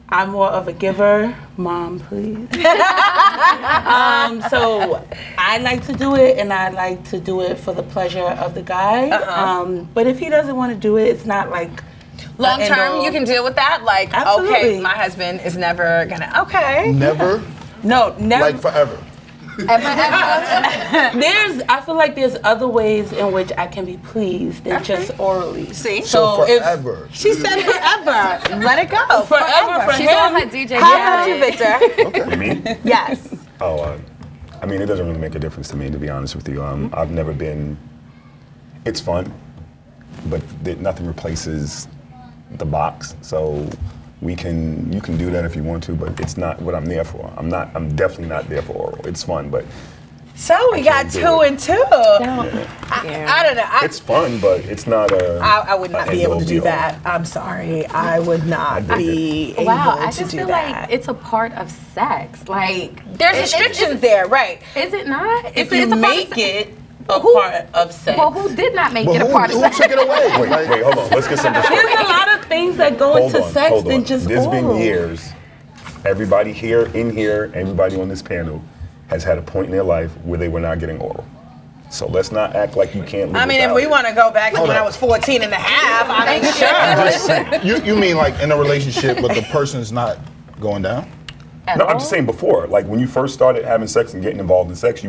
I'm more of a giver. Mom, please. So I like to do it, and I like to do it for the pleasure of the guy. But if he doesn't want to do it, it's not like long term. You can deal with that. Like, absolutely. Okay, my husband is never gonna. Okay. Never? No, never. Like forever? I feel like there's other ways in which I can be pleased than just orally. See? So forever. She said forever. Let it go. Forever for She's him. on her DJ. How about you, Victor? Okay. Me? Yes. Oh, I mean, it doesn't really make a difference to me, to be honest with you. I've never been. It's fun, but nothing replaces the box. So you can do that if you want to, but it's not what I'm there for. I'm definitely not there for oral. It's fun, but. So we got 2 and 2. I don't know. It's fun, but it's not a. I would not be able to do that. I'm sorry. I would not be able Wow, I to just do feel that. like it's a part of sex. Like There's restrictions there, right? Is it not? If you make it a part of sex. Well, who did not make But it a part of who sex? took it away? Wait, hold on. Let's get some perspective. There's a lot of things that go into sex than just There's oral. been years. Everybody everybody on this panel has had a point in their life where they were not getting oral. So let's not act like you can't live I mean, if without we it. want to go back to when I was 14 and a half, I mean, sure. You mean like in a relationship, but the person's not going down? No, I'm just saying before, like when you first started having sex and getting involved in sex,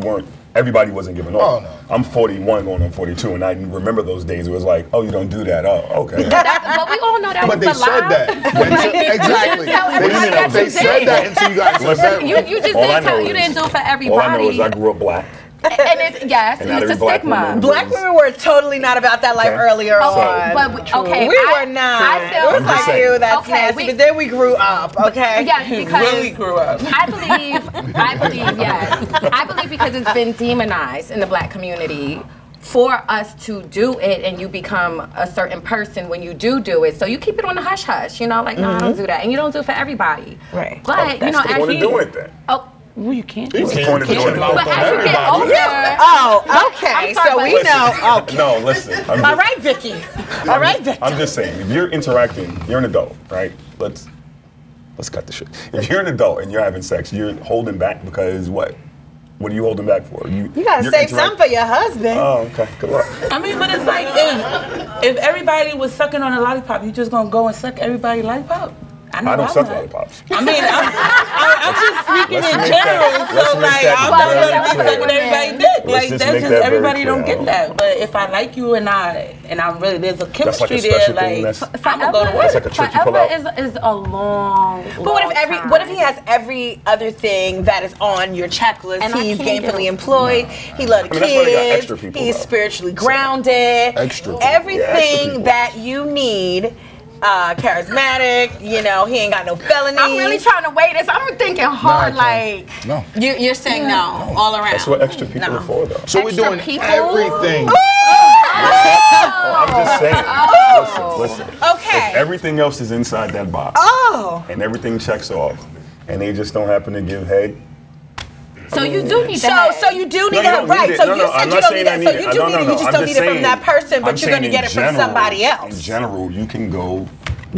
everybody wasn't giving oral. Oh, no. I'm 41 going on 42, and I remember those days. It was like, oh, you don't do that. Oh, okay. But we all know that But was they a said lie. that. Exactly. They said that until you got to the bedroom. You just All I didn't tell. know You is- didn't do it for All I know everybody. is I grew up black. And it's yes, And and not it's a every black stigma. woman- Black women were totally not about that life Okay. earlier So- on. But okay, we were not. I feel It was I'm just like saying. you, that's Okay, nasty. But then we grew up, okay? Yes, because Really grew up. I believe, yes. I believe because it's been demonized in the black community for us to do it, and you become a certain person when you do it. So you keep it on the hush hush, you know, like, no, I don't do that. And you don't do it for everybody. Right. But, you know, What's the point of doing it then? Well, you can't. What's the point of doing it? But as you get older, Oh, okay. I'm sorry, So but we listen. know. Okay. No, listen. All right, Vicky. All right, Vicky. I'm just saying, if you're interacting, you're an adult, right? Let's cut the shit. If you're an adult and you're having sex, you're holding back because what? What are you holding back for? You gotta save something for your husband. Oh, okay. Good luck. I mean, but it's like if everybody was sucking on a lollipop, you just gonna go and suck everybody's lollipop? I don't suck lollipops. I mean, I'm just speaking Let's in make general, that- let's so make like that I'm not very gonna be clear. sucking everybody's dick. Let's Like just that's make just that very everybody don't clear. get that. But if I like you and I'm really there's a That's like chemistry a special there, thing. like That's I'm gonna go to That's work. like a trick you pull forever out. is a long. But what if he has every other thing that is on your checklist? And I He's can't gainfully get- employed. He loves the I mean, that's why they got kids. extra people, He's though. spiritually grounded. Extra people. Everything Yeah, extra people. that you need. Charismatic. You know, he ain't got no felonies. I'm really trying to weigh this. I'm thinking hard, like. No. You're saying no all around. That's what extra people are for, though. So we're Extra doing people? everything. I'm just saying. Listen. Okay. If everything else is inside that box, Oh. and everything checks off, and they just don't happen to give head. So you do need that. So you do need No, you that, don't right? need it. So No, you no, said I'm you not don't saying need I that. So need you it. do No, need no, it. no, You just I'm don't just need it from saying- that person, but I'm you're gonna saying get in it from general- somebody In else. general, you can go.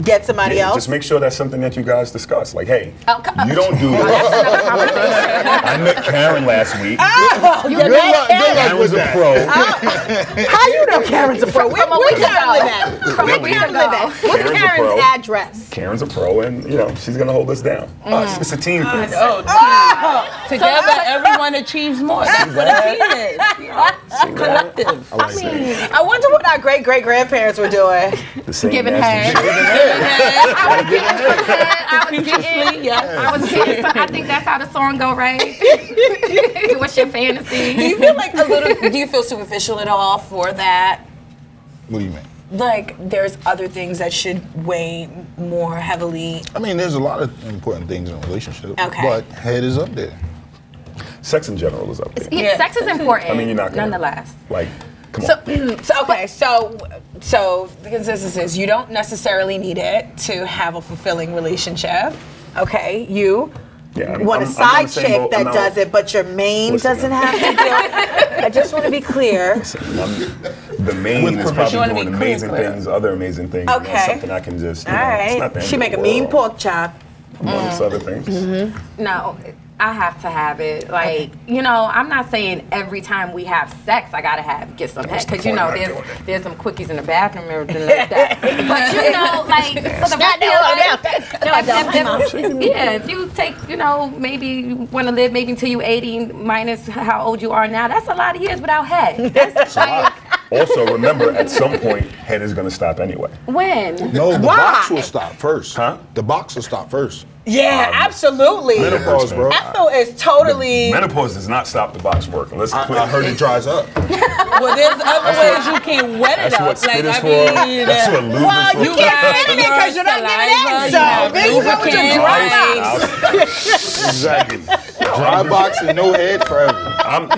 Get somebody else. Just make sure that's something that you guys discuss. Like, hey, Oh, you don't do this. I met Karen last week. Oh, you Good luck Karen was with a that. pro. How you know Karen's a pro? Where From a week Karen ago. live at? From a Where week Karen ago. live at? What's Karen's a Karen's pro. address? Karen's a pro, and she's gonna hold us down. Us. It's a team thing. Together, everyone achieves more. That's what a team is. You know? Collective. I like that. I wonder what our great grandparents were doing. The same Giving nasty head. shit. I was getting some head. Yes. I was getting some. I think that's how the song go, right? What's your fantasy? Do you feel like a little? Do you feel superficial at all for that? What do you mean? Like there's other things that should weigh more heavily. I mean, there's a lot of important things in a relationship. Okay. But head is up there. Sex in general is up there. Yeah, sex is important. I mean, you're not gonna. nonetheless. Like, come So, on. so the consensus is you don't necessarily need it to have a fulfilling relationship. Okay, you Yeah, want a I'm side on the same chick boat. that I'm does it, but your main Listen, doesn't have to do it. I just want to be clear. The main is probably doing amazing clear. things, other amazing things. And Okay. that's something I can just, you All know, it's not right. the end She of make the a mean world, pork chop. amongst other things. No, I have to have it. Like, you know, I'm not saying every time we have sex, I gotta get some head, because you know there's some quickies in the bathroom and everything like that. But you know, like for the rest of your life, yeah, if you take, you know, maybe you want to live maybe until you 80 minus how old you are now, that's a lot of years without head. That's like, Also, remember, at some point, head is going to stop anyway. when? No, the box will stop first. Huh? The box will stop first. Yeah, absolutely. Menopause, bro. Ethel is totally. Menopause does not stop the box working. Let's I heard it dries up. Well, there's other ways you can wet it That's up. what spit is I for. mean, That's what lube Well, is for. you can't spit in it because you're not giving it. So there you go with your dry box. Exactly. Dry box and no head forever. I'm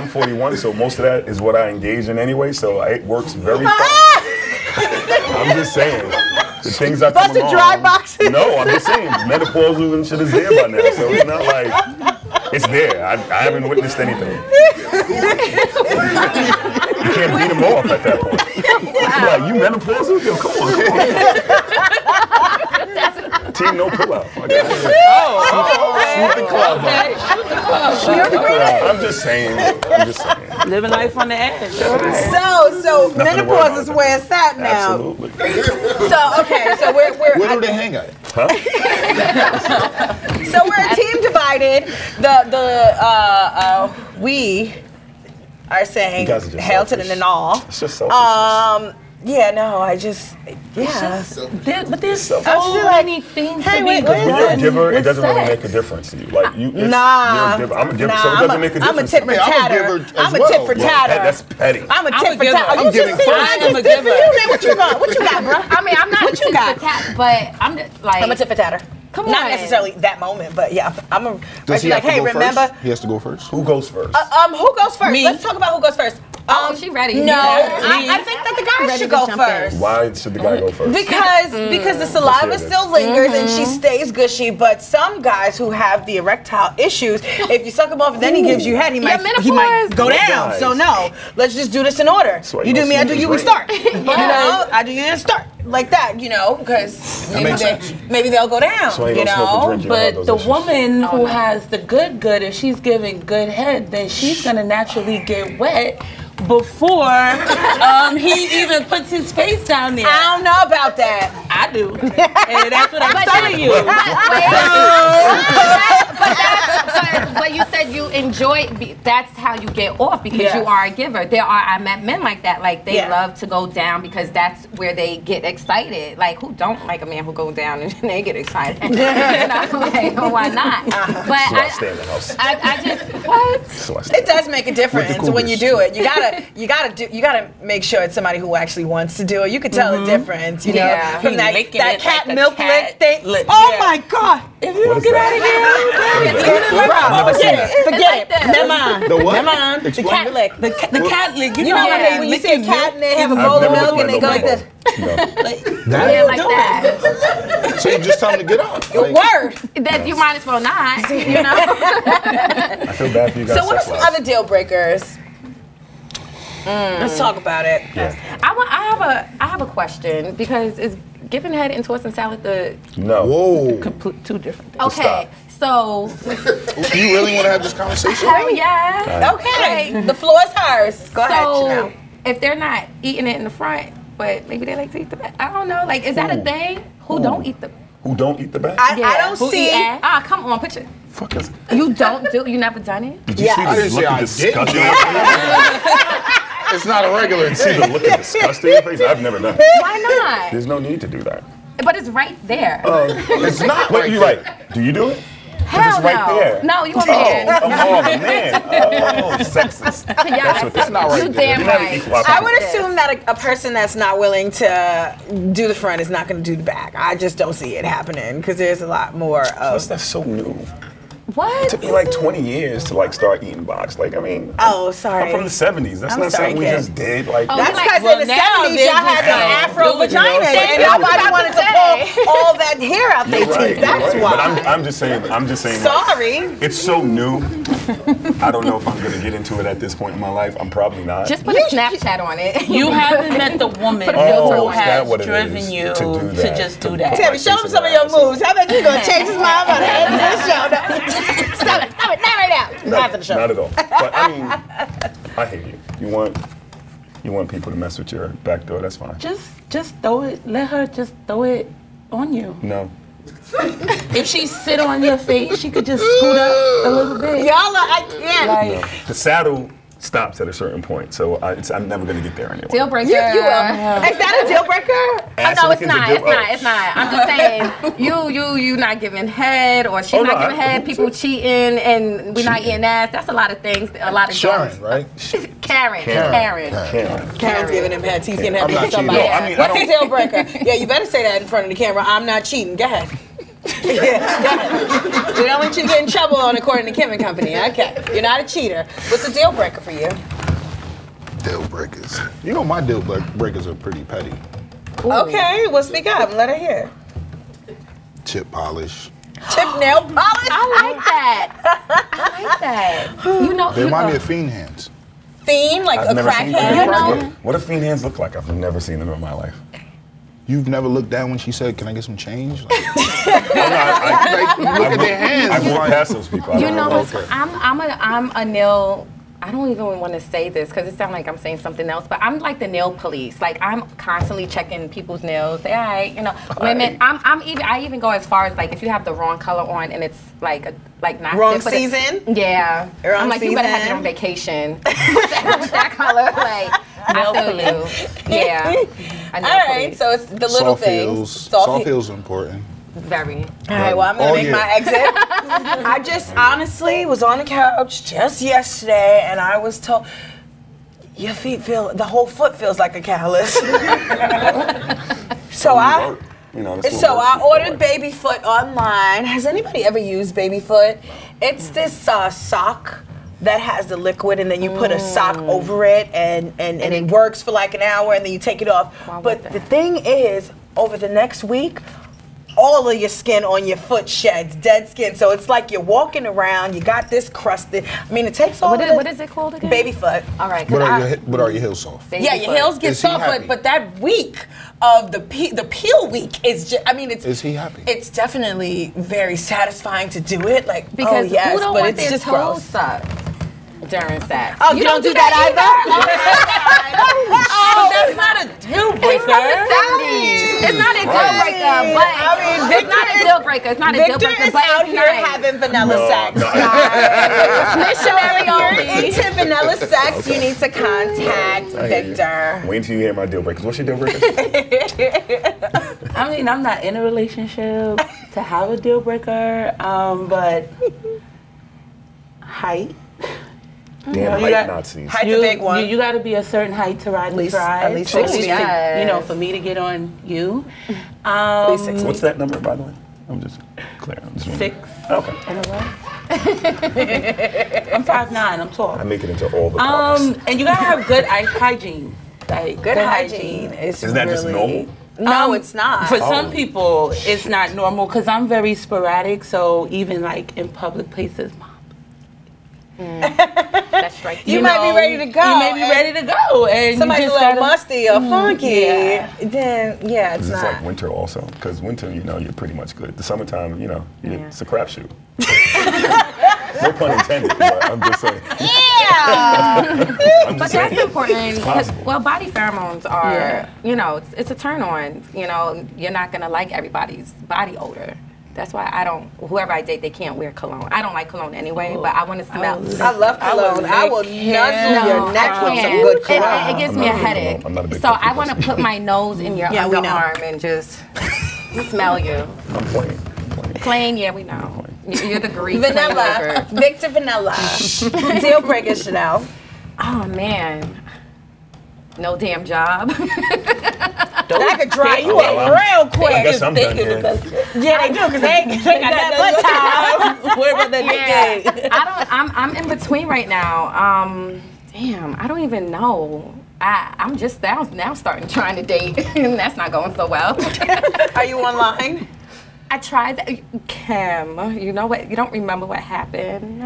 41, so most of that is what I engage in anyway, so it works very fast. I'm just saying. The things I come But the along, dry boxes. No, I'm just saying. Menopausal and shit is there by now, so it's not like it's there. I haven't witnessed anything. You can't beat them off at that point. Like, you menopausal? Yo, come on. Team no pull-out. Shoot the club up. I'm just saying. living life on the edge. So menopause is where it's at now. Absolutely. So okay, so we're Where do they hang at? so we're a team divided. We are saying You guys are just hail to the selfish. Nanal. It's just selfishness. Yeah, no, I just But there's so many things Hey, to wait, be what is When you're a it? giver, it with doesn't really sex. make a difference to you. Like you, it's, Nah. you're a giver. I'm a giver, Nah, so it doesn't make a difference. I'm a tit for I'm a tatter. giver as I'm a well. tit for Well, tatter. that's petty. I'm a I'm tit a for giver. tatter. I'm You just giving said first. I I'm just a did for giver. you. Man, what you got? What you got, bro? I mean, I'm not What you tit got? for tat, but I'm just like. I'm a tit for tatter. Come Not on. necessarily that moment, but yeah, I'm a. Does he like, have to hey, go remember? first? He has to go first. Who goes first? Who goes first? Me. Let's talk about who goes first. Oh, she ready. No, Yeah. I think that the guys Ready should to go jump in. first. Why should the guy go first? Because the saliva Let's hear still lingers and she stays gushy, but some guys who have the erectile issues, if you suck him off and then he gives you head, he might menopause. go What down. guys? So no, let's just do this in order. why You you do don't me, I smoke do you, this we start. You know, I do you, and start like that. You know, because maybe they'll go down. So I ain't You gonna smoke a know. drink. You don't have But those the issues. woman who has the good, if she's giving good head, then she's gonna naturally get wet before he even puts his face down there. I don't know about that. I do, and that's what I'm telling you. But you said you enjoy. That's how you get off because you are a giver. I met men like that. Like they love to go down because that's where they get excited. Like who don't like a man who go down and they get excited? You know, like, why not? But So I stay in the house. I just what? So I stay It does make a difference cougars. when you do it. You gotta make sure it's somebody who actually wants to do it. You can tell the difference, you know, Yeah. from that Licking that it cat like a milk cat lick thing. lick. Oh Yeah. my God! If you What don't is get that? out of here, forget it. Never mind. The what? Never mind. The Explain cat it. lick. The cat lick. You know when you see a cat and they have a I've bowl of never milk looked and they like go no like this. No. Yeah, like that. So you just tell him to get up. Like, Word. That you might as well not. You know. I feel bad for you guys. So what are some sex-wise. other deal breakers? Let's talk about it. I have a question because is giving head and tossing salad the No. Whoa. Two different things. okay? So You really want to have this conversation? hell yeah. Okay, the floor is hers. Go ahead, So Chanel. if they're not eating it in the front, but maybe they like to eat the back. I don't know. Like, is that a thing? Who don't eat the? Who don't eat the back? I don't Who see. eat ass? Ah, come on, put your. Fuck is. You don't do. You never done it? Did you see I the didn't say look of I disgusting? It's not a regular See the thing. look of disgust in your face? I've never done it. Why not? There's no need to do that. But it's right there. It's not Wait, right you're there. right. Do you do it? Hell it's right no. there. No, you a man. Oh, the man. Oh, sexist. Yeah, what that's not right You there. damn You're not right. equal I opportunity. would assume that a person that's not willing to do the front is not going to do the back. I just don't see it happening because there's a lot more of. That's so new. It What? took me like 20 years to like start eating box. Like, I mean, Oh, sorry. I'm from the 70s. That's I'm not sorry, something we kid. just did. Like, Oh, That's like, because well, in the now 70s they're y'all had just the saying, afro do it, you know, vaginas saying and that. nobody wanted to Say. pull all that hair out their teeth. That's why. But I'm just saying. Sorry. It's so new. I don't know if I'm gonna get into it at this point in my life. I'm probably not. Just put a Snapchat on it. You haven't met the woman who has driven you to just do that. Tammy, show him some of your moves. How about you gonna change his mind by the end of this show? Stop it, not right now. After the show. Not at all. But I mean, I hear you. You want people to mess with your back door, that's fine. Just throw it. Let her just throw it on you. No. If she sit on your face, she could just scoot up a little bit. Y'all, I can't. No. The saddle stops at a certain point, so I'm never gonna get there anyway. Deal breaker. You will. Is that a deal breaker? No, it's not. It's not. I'm just saying, you not giving head, or she's not giving head. People cheating, and we're not getting ass. That's a lot of things. A lot of Sharon, right? Karen's giving him head. He's getting head I'm not from somebody. cheating. No, I mean, What's a deal breaker? Yeah, you better say that in front of the camera. I'm not cheating. Go ahead. Yeah, go ahead. We don't want you to get in trouble on according to Kim and Company. Okay, you're not a cheater. What's a deal breaker for you? Deal breakers. You know my deal breakers are pretty petty. Ooh. Okay, well speak up and let her hear. Chip polish. Chip nail polish? I like that. I like that. You know, They remind me of fiend hands. Fiend, like I've a never seen crackhead? fiend hands. What do fiend hands look like? I've never seen them in my life. You've never looked down when she said, "Can I get some change?" Like, look at their hands. I walk past those people. You know, I'm a nail. I don't even want to say this because it sounds like I'm saying something else, but I'm like the nail police. Like I'm constantly checking people's nails. Say, all right, you know, women. I even go as far as like if you have the wrong color on and it's like not wrong season. Yeah, wrong I'm like season. You better have it on vacation with that color. Like I feel you. Yeah. All right, so it's the little things. Soft heels are important. Very. All right, well, I'm going to make my exit. I just honestly was on the couch just yesterday and I was told, your feet the whole foot feels like a callus. So I ordered Baby Foot online. Has anybody ever used Baby Foot? It's this sock that has the liquid and then you put a sock over it and it works for like an hour and then you take it off. Wow, but the thing is, over the next week, all of your skin on your foot sheds, dead skin. So it's like you're walking around, you got this crusted. I mean, it takes all What is it called again? Baby Foot. All right. But are your heels soft? Yeah, your heels get soft, but that week of the peel week is just, I mean, Is he happy? It's definitely very satisfying to do it. Like, Because oh yes, who don't but want it's their just toes gross. sucked during sex? Oh, you don't do that either? Oh, that's not a deal breaker. It's not a deal breaker, but it's not a deal breaker. It's not a deal breaker, Victor is but out it's here nice. having vanilla sex. Missionary only. If you're into vanilla sex, you need to contact Victor. Wait until you hear my deal breakers. What's your deal breakers? I mean, I'm not in a relationship to have a deal breaker, but height. Damn height Nazis. Height's a big one. You got to be a certain height to ride the ride. At least 6 feet. You know, for me to get on you. At least 6 feet. What's that number, by the way? I'm just clear. I'm just 6 okay. in a row. I'm 5'9", I'm tall. I make it into all the parts. And you got to have good hygiene. Like, Good hygiene is Isn't that really... just normal? No, it's not. For some people, it's not normal because I'm very sporadic. So even like in public places, That's right. You might be ready to go. You may be ready to go, and somebody's you a just little gotta, musty or funky. Yeah. Then it's It's not. like winter also, because winter, you know, you're pretty much good. The summertime, you know, it's a crapshoot. No pun intended, but I'm just saying. But that's important because, well, body pheromones are, you know, it's a turn on. You know, you're not going to like everybody's body odor. That's why whoever I date, they can't wear cologne. I don't like cologne anyway, but I want to smell. I love cologne. I will nuzzle your neck with some good cologne. It gives me a headache. So I want to put my nose in your underarm and just smell you. I'm playing. Plain, yeah, we know. You're the Greek. Vanilla. Victor Vanilla. Deal breaker, Chanel. Oh, man. No damn job. That could dry you up real quick. I guess I'm done here. Yeah, they do, because they got that butt time. Where about that I'm in between right now. Damn, I don't even know. I'm just now starting trying to date, and that's not going so well. Are you online? I tried that. Kim, you know what? You don't remember what happened?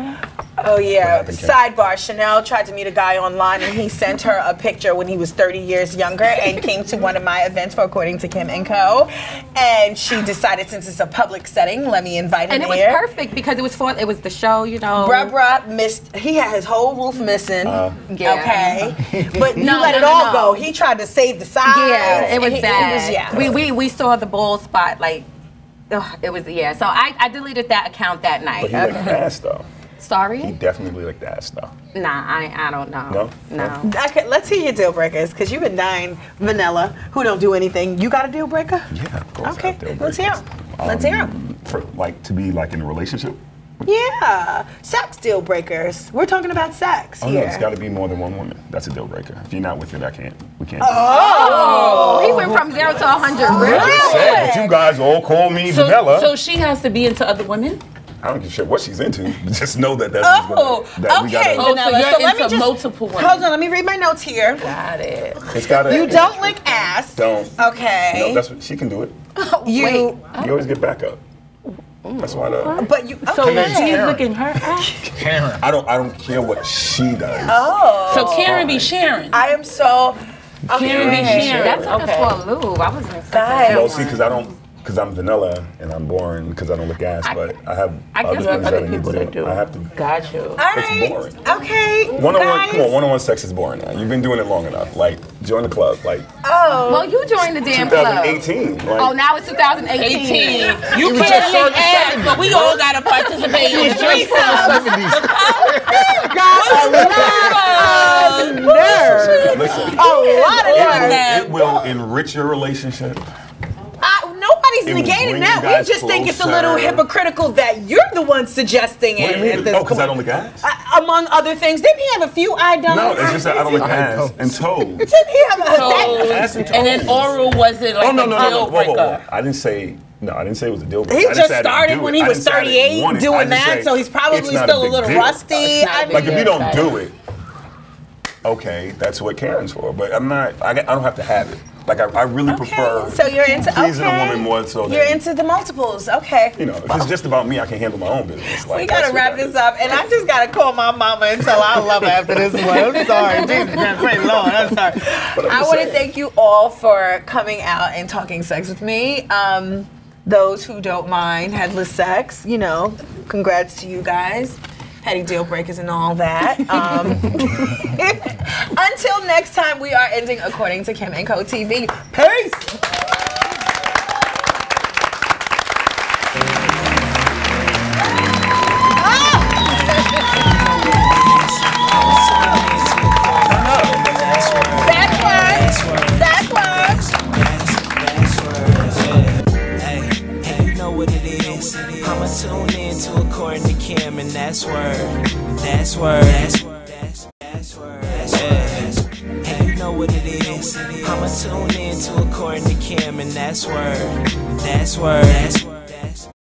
Oh yeah. Sidebar, Chanel tried to meet a guy online and he sent her a picture when he was 30 years younger and came to one of my events for According to Kim & Co. And she decided, since it's a public setting, let me invite him And it was perfect because it was the show, you know. Bruh missed, he had his whole roof missing. Yeah. Okay. But you let it all go. He tried to save the sides. Yeah, it was bad. It was, We saw the bald spot, like, it was, so I deleted that account that night. But he licked ass though. Sorry? He definitely licked ass though. Nah, I don't know. No? Okay, let's hear your deal breakers, because you've been dying vanilla, who don't do anything. You got a deal breaker? Yeah, of course. Okay, let's hear them. Let's hear them. For like to be like in a relationship. Yeah, sex deal breakers. We're talking about sex Oh here. no, it's got to be more than one woman. That's a deal breaker. If you're not with it, we can't. Oh, he went from 0 to 100. Really? But you guys all call me vanilla. So she has to be into other women? I don't give a shit what she's into. Just know that that's okay, Vanilla. So let me into multiple women. Hold on, let me read my notes here. Got it. It's gotta. You don't lick ass. Don't. Okay. No, that's what she can do it. You always get back up. That's why. But you. So Okay. she's licking her ass. Karen. I don't care what she does. Oh. So Karen be sharing. I am so. Karen be sharing. That took us for a lube. I wasn't expecting that. Well, see, because I'm vanilla and I'm boring because I don't lick ass, but I have other things that I need to do. I have to. Got you. All right. It's boring. Okay. One-on-one, guys. come on, one-on-one sex is boring now. You've been doing it long enough. Like, join the club. Like, Well, you joined the damn club. 2018. Like, Oh, now it's 2018. You can't lick ass, but we all gotta participate in the threesome. Got a lot of nerve. listen, A lot of nerve. it will enrich your relationship. Nobody's It will negating bring that. you We guys just think it's a closer. little hypocritical that you're the one suggesting What it. do you mean? At this Oh, because I point. don't lick ass? Among other things, didn't he have a few I don't? No, it's just that I don't lick ass and toes. Didn't he have a Ass and toes. And then oral wasn't like Oh, no, a no, deal no, breaker. whoa. I didn't say it was a deal breaker. He I didn't just say I didn't started do when it. he I was didn't say I didn't 38 want it. I doing just that, say so he's probably it's not still a big little deal. rusty. I mean, Like if you don't do it, okay, that's what Karen's for. But I'm not. I don't have to have it. Like I really prefer. So you're into pleasing a woman more so You're than, into the multiples, okay? you know. If it's just about me, I can handle my own business. Like, We gotta wrap this up, and I just gotta call my mama and tell her I love her after this one. I'm sorry, Jesus, praise the Lord, I'm sorry. I want to thank you all for coming out and talking sex with me. Those who don't mind headless sex, you know, congrats to you guys. Petty deal breakers and all that. Until next time, we are ending According to Kim & Co. TV. Peace! I'ma tune in to According to Kim, and that's word. That's word. That's word. And you know what it is. I'ma tune in to According to Kim, and that's word. That's word.